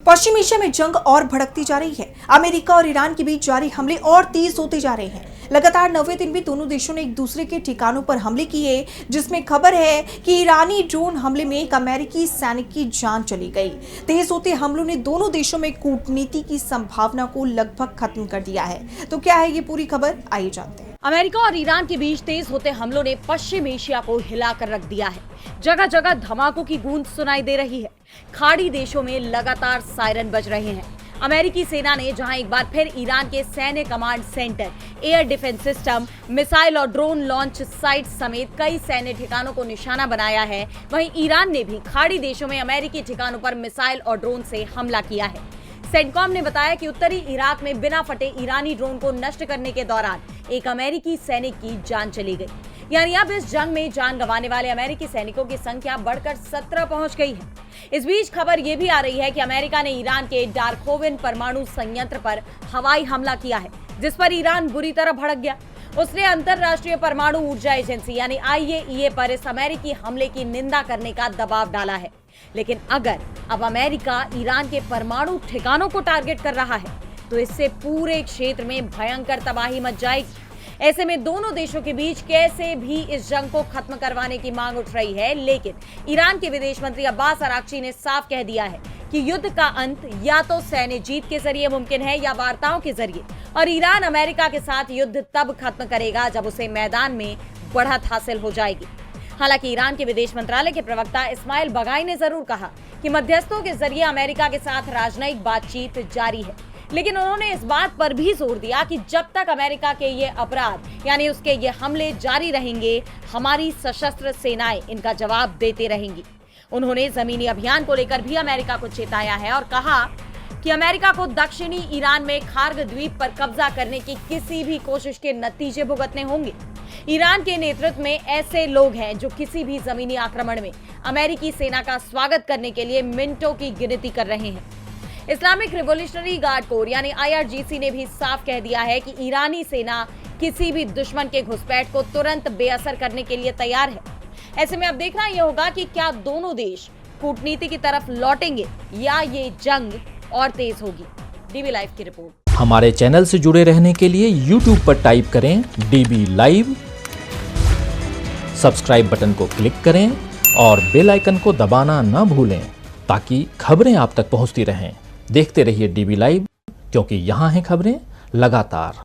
पश्चिम Asia में जंग और भड़कती जा रही है। अमेरिका और ईरान के बीच जारी हमले और तेज होते जा रहे हैं। लगातार 9वें दिन भी दोनों देशों ने एक दूसरे के ठिकानों पर हमले किए, जिसमें खबर है कि ईरानी ड्रोन हमले में एक अमेरिकी सैनिक की जान चली गई। तेज होते हमलों ने दोनों देशों में कूटनीति की संभावना को लगभग खत्म कर दिया है। तो क्या है ये पूरी खबर, आइए जानते हैं। अमेरिका और ईरान के बीच तेज होते हमलों ने पश्चिम एशिया को हिलाकर रख दिया है। जगह जगह धमाकों की गूंज सुनाई दे रही है। खाड़ी देशों में लगातार सायरन बज रहे हैं। अमेरिकी सेना ने जहां एक बार फिर ईरान के सैन्य command centre, air defence system, missile और ड्रोन लॉन्च साइट समेत कई सैन्य ठिकानों को निशाना बनाया है, वहीं ईरान ने भी खाड़ी देशों में अमेरिकी ठिकानों पर मिसाइल और ड्रोन से हमला किया है। सेंटकॉम ने बताया कि उत्तरी इराक में बिना फटे ईरानी ड्रोन को नष्ट करने के दौरान एक अमेरिकी सैनिक की जान चली गई। यानी अब इस जंग में जान गंवाने वाले अमेरिकी सैनिकों की संख्या बढ़कर 17 पहुंच गई है। इस बीच खबर यह भी आ रही है कि अमेरिका ने ईरान के डार्कोविन परमाणु संयंत्र पर हवाई हमला किया है, जिस पर ईरान बुरी तरह भड़क गया। उसने अंतरराष्ट्रीय परमाणु ऊर्जा एजेंसी यानी IAEA पर इस अमेरिकी हमले की निंदा करने का दबाव डाला है। लेकिन अगर अब अमेरिका ईरान के परमाणु ठिकानों को टारगेट कर रहा है, तो इससे पूरे क्षेत्र में भयंकर तबाही मच जाएगी। ऐसे में दोनों देशों के बीच कैसे भी इस जंग को खत्म करवाने की मांग उठ रही है, लेकिन ईरान के विदेश मंत्री अब्बास अराक्ची ने साफ कह दिया है कि युद्ध का अंत या तो सैन्य जीत के जरिए मुमकिन है या वार्ताओं के जरिए, और ईरान अमेरिका के साथ युद्ध तब खत्म करेगा जब उसे मैदान में बढ़त हासिल हो जाएगी। हालांकि ईरान के विदेश मंत्रालय के प्रवक्ता इस्माइल बगाई ने जरूर कहा कि मध्यस्थों के जरिए अमेरिका के साथ राजनयिक बातचीत जारी है, लेकिन उन्होंने इस बात पर भी जोर दिया कि जब तक अमेरिका के ये अपराध यानी उसके ये हमले जारी रहेंगे, हमारी सशस्त्र सेनाएं इनका जवाब देते रहेंगी। उन्होंने जमीनी अभियान को लेकर भी अमेरिका को चेताया है और कहा कि अमेरिका को दक्षिणी ईरान में खार्ग द्वीप पर कब्जा करने की किसी भी कोशिश के नतीजे भुगतने होंगे। ईरान के नेतृत्व में ऐसे लोग हैं जो किसी भी जमीनी आक्रमण में अमेरिकी सेना का स्वागत करने के लिए मिनटों की गिनती कर रहे हैं। इस्लामिक रिवॉल्यूशनरी गार्ड कोर यानी IRGC ने भी साफ कह दिया है कि ईरानी सेना किसी भी दुश्मन के घुसपैठ को तुरंत बेअसर करने के लिए तैयार है। ऐसे में अब देखना यह होगा कि क्या दोनों देश कूटनीति की तरफ लौटेंगे या ये जंग और तेज होगी। DB लाइव की रिपोर्ट। हमारे चैनल से जुड़े रहने के लिए YouTube पर टाइप करें DB लाइव, सब्सक्राइब बटन को क्लिक करें और बेल आइकन को दबाना न भूलें ताकि खबरें आप तक पहुंचती रहें। देखते रहिए DB लाइव, क्योंकि यहाँ हैं खबरें लगातार।